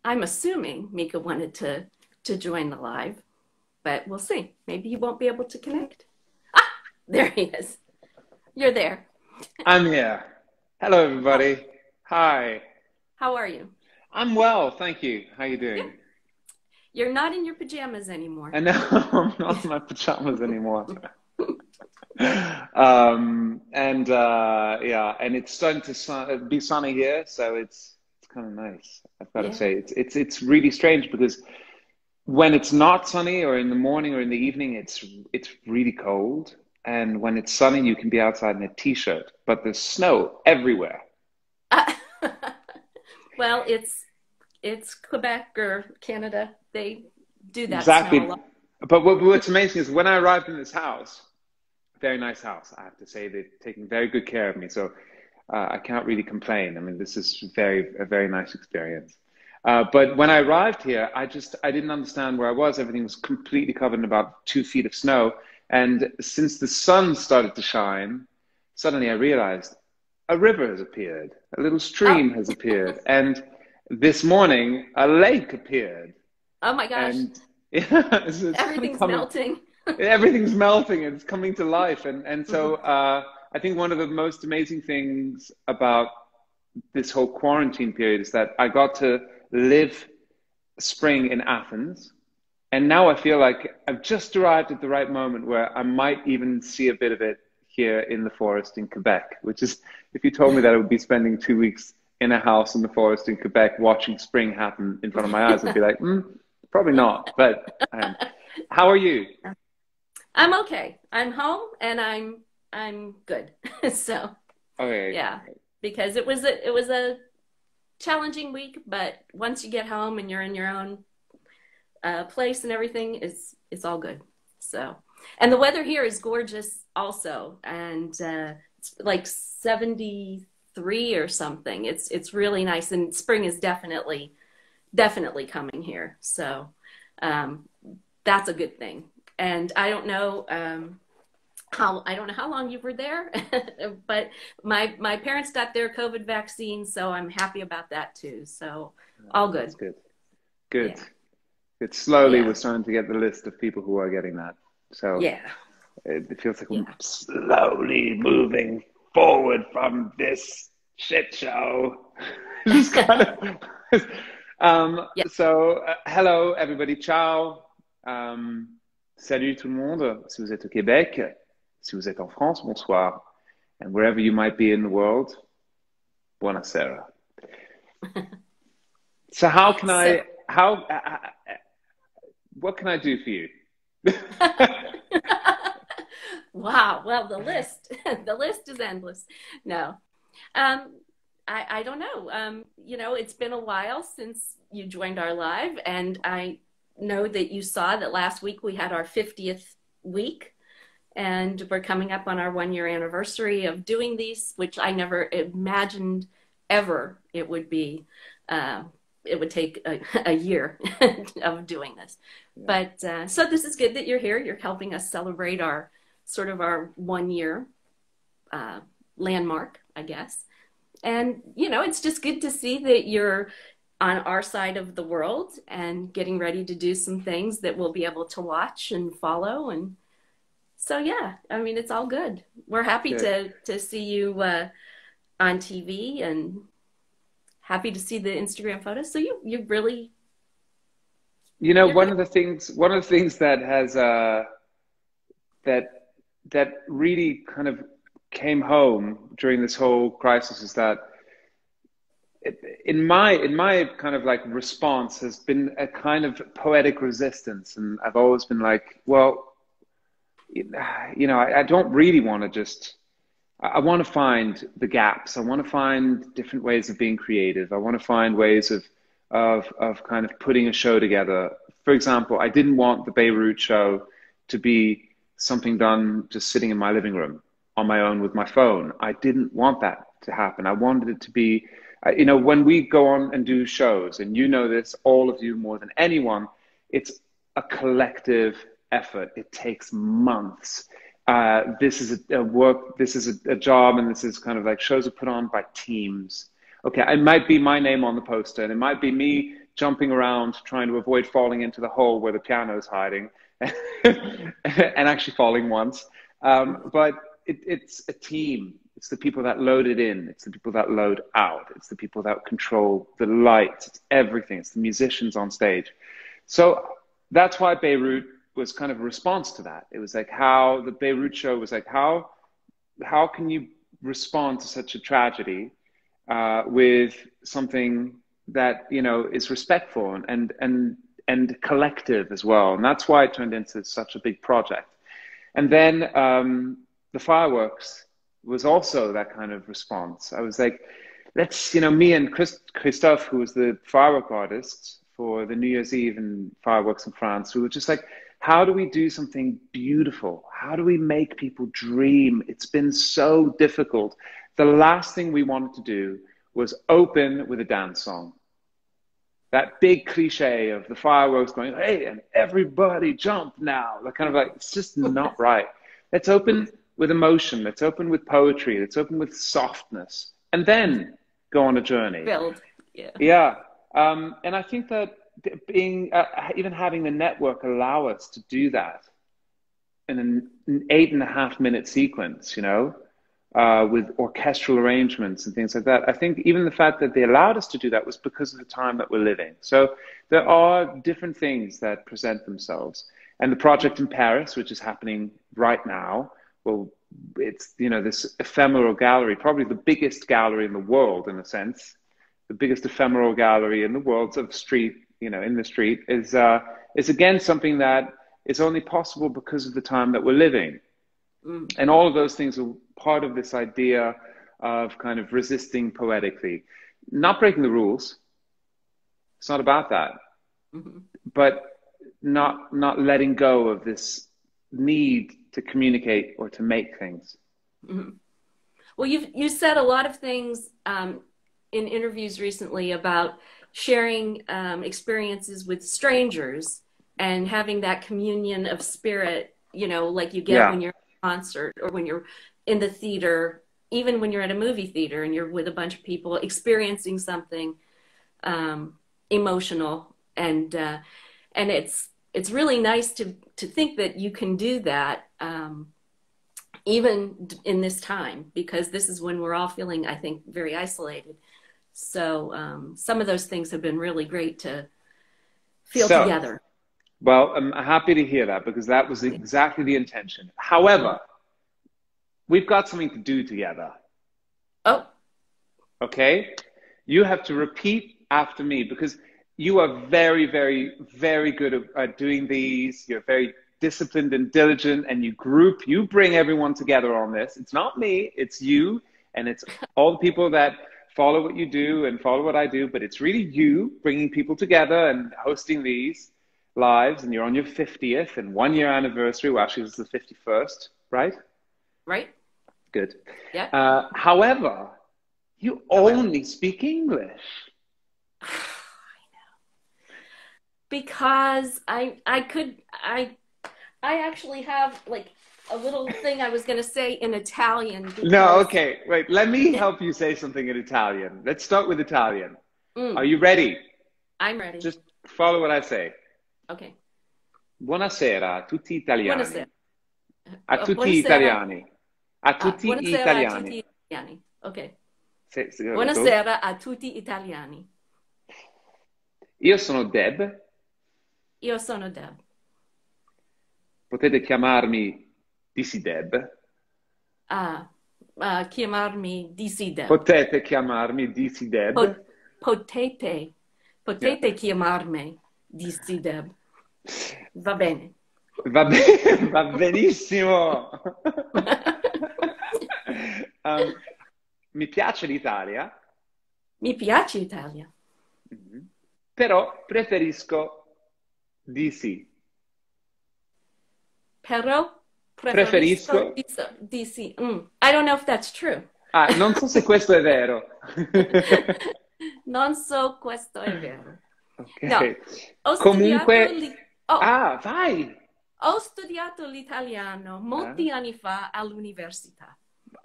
I'm assuming Mika wanted to join the live, but we'll see. Maybe he won't be able to connect. Ah, there he is. You're there. I'm here. Hello, How, everybody. Hi. how are you? I'm well, thank you. How you Good. doing? You're not in your pajamas anymore. And now I'm not in my pajamas anymore. Yeah, and it's starting to be sunny here, so it's kind of nice. I've got to Yeah. say, it's really strange because when it's not sunny, or in the morning or in the evening, it's really cold. And when it's sunny, you can be outside in a t-shirt, but there's snow everywhere. Well, it's Quebec or Canada. They do that snow a Exactly. lot. But what's amazing is when I arrived in this house, very nice house, I have to say, they've taken very good care of me. So I can't really complain. I mean, this is a very nice experience. But when I arrived here, I didn't understand where I was. Everything was completely covered in about 2 feet of snow. And since the sun started to shine, suddenly I realized a river has appeared, a little Oh, stream has appeared, and this morning a lake appeared. oh my gosh. And yeah, it's kind of Everything's coming, melting. everything's melting, it's coming to life. And so I think one of the most amazing things about this whole quarantine period is that I got to live spring in Athens. And now I feel like I've just arrived at the right moment where I might even see a bit of it here in the forest in Quebec, which is, if you told me that I would be spending 2 weeks in a house in the forest in Quebec watching spring happen in front of my eyes, I'd be like, probably not. But how are you? I'm okay. I'm home and I'm good. So, Okay. yeah, because it was a challenging week, but once you get home and you're in your own place and everything, it's all good. So, and the weather here is gorgeous also, and it's like 73 or something. It's really nice, and spring is definitely coming here. So, um, that's a good thing. And I don't know how long you were there, but my parents got their COVID vaccine, so I'm happy about that too. So all That's good. good. Good. Yeah. It's slowly we're Yeah. starting to get the list of people who are getting that. So Yeah. it feels like we're Yeah. slowly moving forward from this shit show. Just kind of. Yeah. Hello everybody, ciao. Salut tout le monde. Si vous êtes au Québec, si vous êtes en France, bonsoir. And wherever you might be in the world, buonasera. So So what can I do for you? wow. Well, the list the list is endless. No. Um I don't know. It's been a while since you joined our live, and I know that you saw that last week we had our 50th week, and we're coming up on our 1 year anniversary of doing these, which I never imagined ever it would be. Uh, it would take a year of doing this, Yeah, but so this is good that you're here. You're helping us celebrate our sort of our 1 year uh, landmark, I guess. And it's just good to see that you're on our side of the world and getting ready to do some things that we'll be able to watch and follow. And so, yeah, I mean, it's all good. We're happy good. to see you on TV, and happy to see the Instagram photos. So you really, You know, you're good. one of the things that has that that really kind of came home during this whole crisis is that in my kind of like response has been a kind of poetic resistance, and I've always been like, well, I don't really want to just. I want to find the gaps. I want to find different ways of being creative. I want to find ways of kind of putting a show together. For example, I didn't want the Beirut show to be something done just sitting in my living room on my own with my phone. I didn't want that to happen. I wanted it to be, when we go on and do shows, and you know this, all of you more than anyone, it's a collective effort. It takes months. This is a work, this is a job, and this is kind of like shows are put on by teams. Okay, it might be my name on the poster, and it might be me jumping around, trying to avoid falling into the hole where the piano is hiding, and actually falling once. But it's a team. It's the people that load it in. It's the people that load out. It's the people that control the lights. It's everything. It's the musicians on stage. So that's why Beirut was kind of a response to that. It was like how the Beirut show was like, how can you respond to such a tragedy with something that, you know, is respectful and collective as well. And that's why it turned into such a big project. And then the fireworks was also that kind of response. I was like, let's, you know, me and Christophe, who was the firework artist for the New Year's Eve and fireworks in France, we were just like, how do we do something beautiful? How do we make people dream? It's been so difficult. The last thing we wanted to do was open with a dance song. That big cliche of the fireworks going, hey, and everybody jump now. That kind of like, it's just not right. Let's open with emotion. Let's open with poetry. Let's open with softness. And then go on a journey. Build. Yeah. Yeah. And I think that being, even having the network allow us to do that in an 8.5-minute sequence, you know, with orchestral arrangements and things like that. I think even the fact that they allowed us to do that was because of the time that we're living. So there are different things that present themselves. And the project in Paris, which is happening right now, well, it's, you know, this ephemeral gallery, probably the biggest gallery in the world, in a sense, the biggest ephemeral gallery in the world of street, you know, in the street, is again something that is only possible because of the time that we're living. And all of those things are part of this idea of kind of resisting poetically, not breaking the rules. It's not about that, but not letting go of this need to communicate or to make things. Well, you said a lot of things in interviews recently about sharing experiences with strangers and having that communion of spirit, you know, like you get when you're concert or when you're in the theater, even when you're at a movie theater and you're with a bunch of people experiencing something emotional, and it's really nice to think that you can do that even in this time, because this is when we're all feeling, I think, very isolated. So some of those things have been really great to feel together. Well, I'm happy to hear that, because that was exactly the intention. However, we've got something to do together. Oh. Okay? You have to repeat after me, because you are very, very, very good at doing these. You're very disciplined and diligent, and you bring everyone together on this. It's not me, it's you, and it's all the people that follow what you do and follow what I do, but it's really you bringing people together and hosting these lives, and you're on your 50th and 1-year anniversary. Well, actually, this is the 51st, right? Right. Good. Yeah. However, you only speak English. I know. Because I actually have like a little thing I was going to say in Italian. Because... No, okay. Wait, let me help you say something in Italian. Let's start with Italian. Are you ready? I'm ready. Just follow what I say. Okay. Buonasera a tutti italiani. Buonasera. A tutti italiani. A tutti buonasera italiani. a tutti italiani. Ok. Sì, Buonasera a tutti italiani. Io sono Deb. Io sono Deb. Potete chiamarmi DC Deb. Chiamarmi DC Deb. Potete chiamarmi DC Deb. Potete chiamarmi DC Deb. Va bene. Va benissimo. Mi piace l'Italia. Mi piace l'Italia. Però preferisco DC. Però preferisco DC. I don't know if that's true. Non so se questo è vero. Non so questo è vero. Okay. No, Comunque... vai! Ho studiato l'italiano molti anni fa all'università.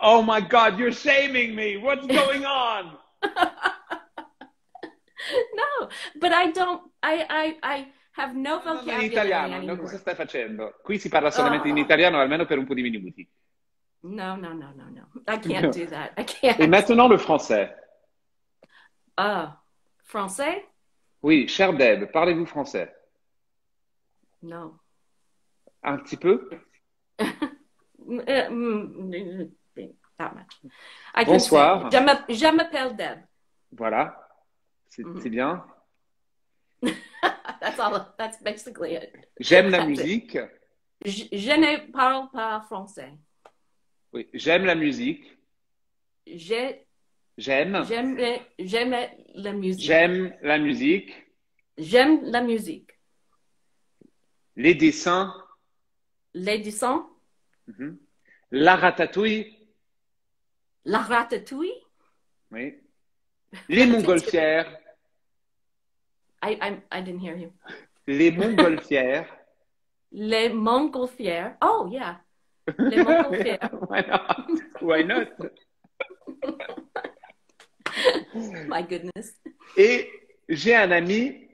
Oh my God, you're shaming me! What's going on? No, but I don't, I have no Parlando in vocabulary italiano, no, cosa anymore. stai facendo? Qui si parla solamente in Oh, italiano, almeno per un po' di minuti. no, no, no, no, no. I can't do that. I Et can't. maintenant le français. Français? Oui, cher Deb, parlez-vous français? No. Un petit peu? Not much. I can say, Bonsoir. je m'appelle Deb. Voilà, c'est Mhm. bien. That's all. That's basically it. J'aime la That's it. musique. Je ne parle pas français. Oui, j'aime la musique. Je, J'aime. j'aime la musique. J'aime la musique. J'aime la musique. Les dessins. Les dessins, Mhm. La ratatouille. la ratatouille. Oui. Les montgolfières. I didn't hear you. Les montgolfières. Les montgolfières. Oh, yeah. Les montgolfières. Why not? Why not? My goodness. Et j'ai un ami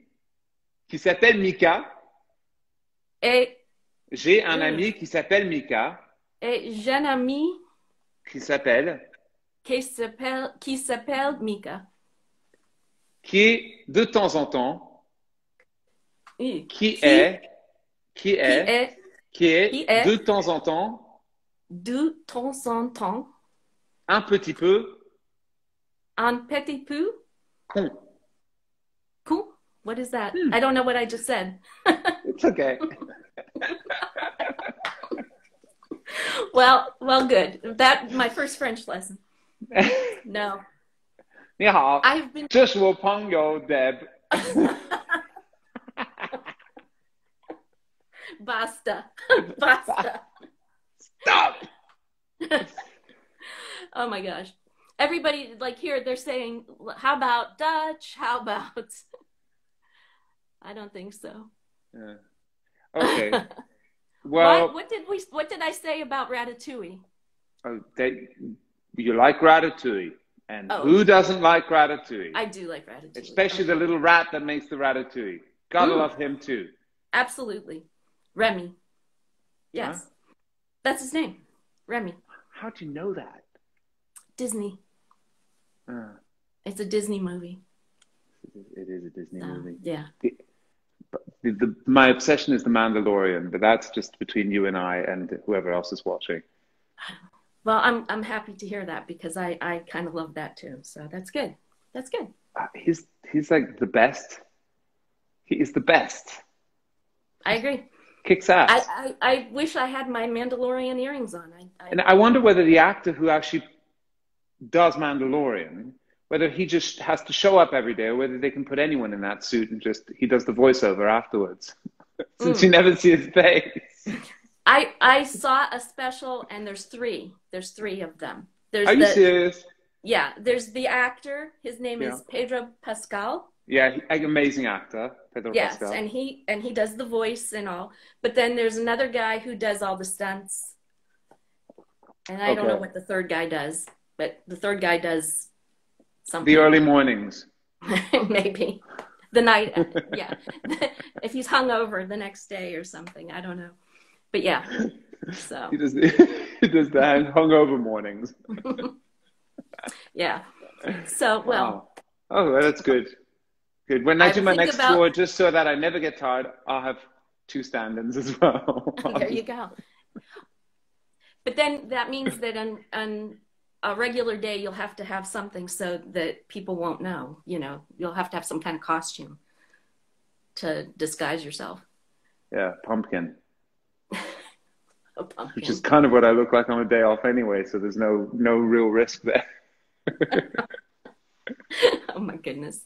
qui s'appelle Mika. Et, J'ai un ami qui s'appelle Mika, et j'ai un ami qui s'appelle, qui s'appelle Mika. qui est de temps en temps, Qui, qui qui est, qui est, est, qui qui est de est temps en temps, de temps en temps un petit peu un petit peu con. con. What is that? Hmm, I don't know what I just said. it's okay. Well, good. That my first French lesson. No, 你好，I've been. 这是我朋友 Deb。Basta, basta. Stop! Oh my gosh. Everybody, like here, they're saying, how about Dutch? How about? I don't think so. Yeah. Okay. What? Well, What did I say about Ratatouille? that you like ratatouille, and Oh, who doesn't like ratatouille? I do like Ratatouille. Especially the Okay. little rat that makes the ratatouille. Gotta Mm, love him too. absolutely. Remy. Huh? Yes. That's his name. Remy. How'd you know that? Disney. Uh, It's a Disney movie. it is a Disney So, movie. yeah. My obsession is The Mandalorian, but that's just between you and I and whoever else is watching. Well, I'm happy to hear that because I kind of love that too. So that's good. That's good. He's like the best. He is the best. I agree. Kicks ass. I wish I had my Mandalorian earrings on. And I wonder whether the actor who actually does Mandalorian, whether he just has to show up every day, or whether they can put anyone in that suit and just he does the voiceover afterwards, since you never see his face. I saw a special and there's three. There's three of them. There's Are you the serious? yeah, there's the actor. His name Yeah. is Pedro Pascal. Yeah, amazing actor, Pedro Yes, Pascal. and he does the voice and all. But then there's another guy who does all the stunts. And I don't know Okay. what the third guy does, but the third guy does something. The early mornings. Maybe the night. Yeah, if he's hungover the next day or something, I don't know. But yeah, so He does the, he does the hungover mornings. yeah. So well, Wow. Oh, well, that's good. Good. When I do my think next about- tour, just so that I never get tired, I'll have 2 stand-ins as well. there you go. But then that means that on a regular day you'll have to have something so that people won't know. You know, you'll have to have some kind of costume to disguise yourself. Yeah, pumpkin. A pumpkin. Which is kind of what I look like on a day off anyway, so there's no real risk there. Oh my goodness.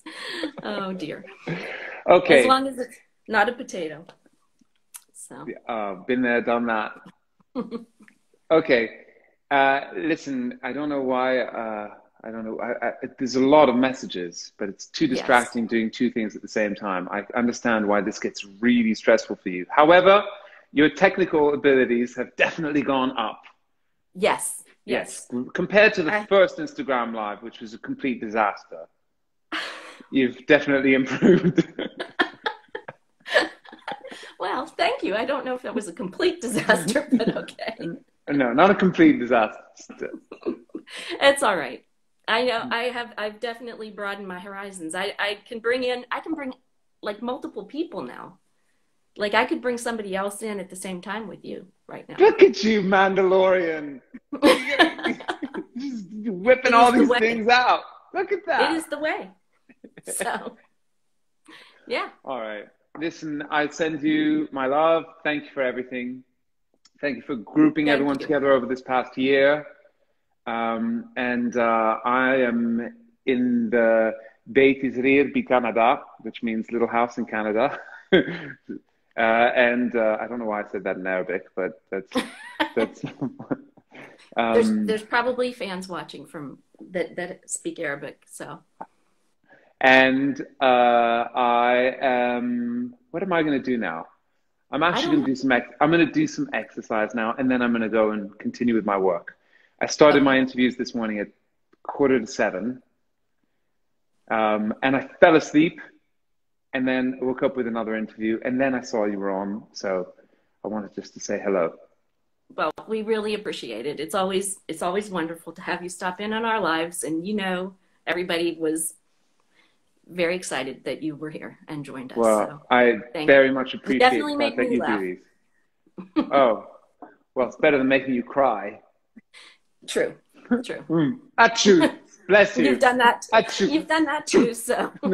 Oh dear. Okay. As long as it's not a potato. So Been there, done that. Okay. Listen, I don't know why. I don't know. There's a lot of messages, but it's too distracting doing 2 things at the same time. I understand why this gets really stressful for you. However, your technical abilities have definitely gone up. yes. Yes. Compared to the first Instagram Live, which was a complete disaster. You've definitely improved. Well, thank you. I don't know if that was a complete disaster, but okay. No, not a complete disaster. It's all right. I know I've definitely broadened my horizons. I can bring like multiple people now. Like I could bring somebody else in at the same time with you right now. Look at you, Mandalorian. Just whipping It all is the these way. things out. Look at It that. is the way. So, yeah. All right. Listen, I send you my love. Thank you for everything. Thank you for grouping Thank everyone you. together over this past year. I am in the Beit Israel bi Canada, which means little house in Canada. I don't know why I said that in Arabic, but that's There's probably fans watching from that speak Arabic. So, I am. What am I going to do now? I'm I actually don't going to know. do I'm going to do some exercise now, and then I'm going to go and continue with my work. I started my Okay. interviews this morning at 6:45, and I fell asleep, and then woke up with another interview, and then I saw you were on, so I wanted just to say hello. Well, we really appreciate it. It's always wonderful to have you stop in on our lives, and everybody was very excited that you were here and joined us. Well, So, I thank you. very much You appreciate definitely the fact make that me you do laugh. these. Oh, well, it's better than making you cry. True. True. Achoo! Bless You've you. done that. Achoo! You've done that too. So, All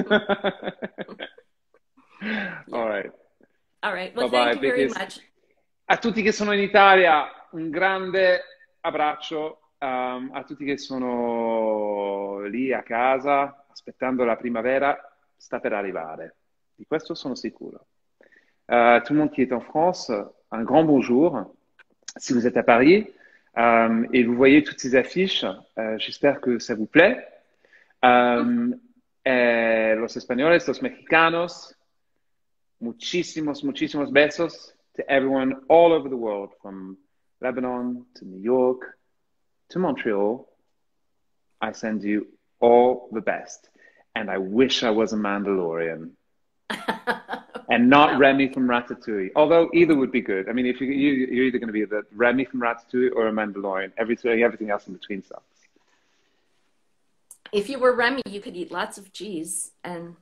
yeah. right. All right. Well, Bye thank bye, you very Biggies. much. A tutti che sono in Italia, un grande abbraccio. A tutti che sono lì a casa, aspettando la primavera, sta per arrivare. Di questo sono sicuro. Tout le monde qui est en France, un grand bonjour. Si vous êtes à Paris et vous voyez toutes ces affiches, j'espère que ça vous plaît. Um, los españoles, los mexicanos, muchísimos, muchísimos besos to everyone all over the world, from Lebanon to New York to Montreal. I send you all the best. And I wish I was a Mandalorian and not Well, Remy from Ratatouille. Although either would be good. I mean, if you're either going to be the Remy from Ratatouille or a Mandalorian. Everything else in between sucks. if you were Remy, you could eat lots of cheese, and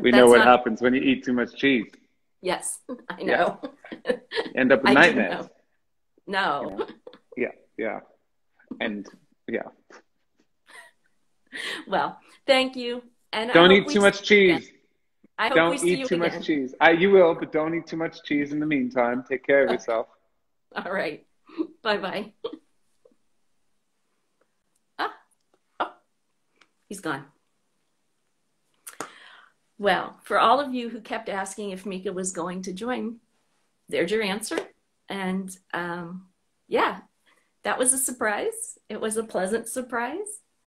We know that's what not. happens when you eat too much cheese. Yes, I Yeah, know. you end up with I do nightmares. know. No. You know? Yeah, yeah, and yeah. Well, thank you, and I Don't hope eat we too see much you again. cheese. I hope we Don't see eat you too much again. cheese. You will, but don't eat too much cheese in the meantime. Take care of Okay. yourself. All right. Bye bye. Ah, oh, he's gone. Well, for all of you who kept asking if Mika was going to join, there's your answer. And yeah, that was a surprise. It was a pleasant surprise.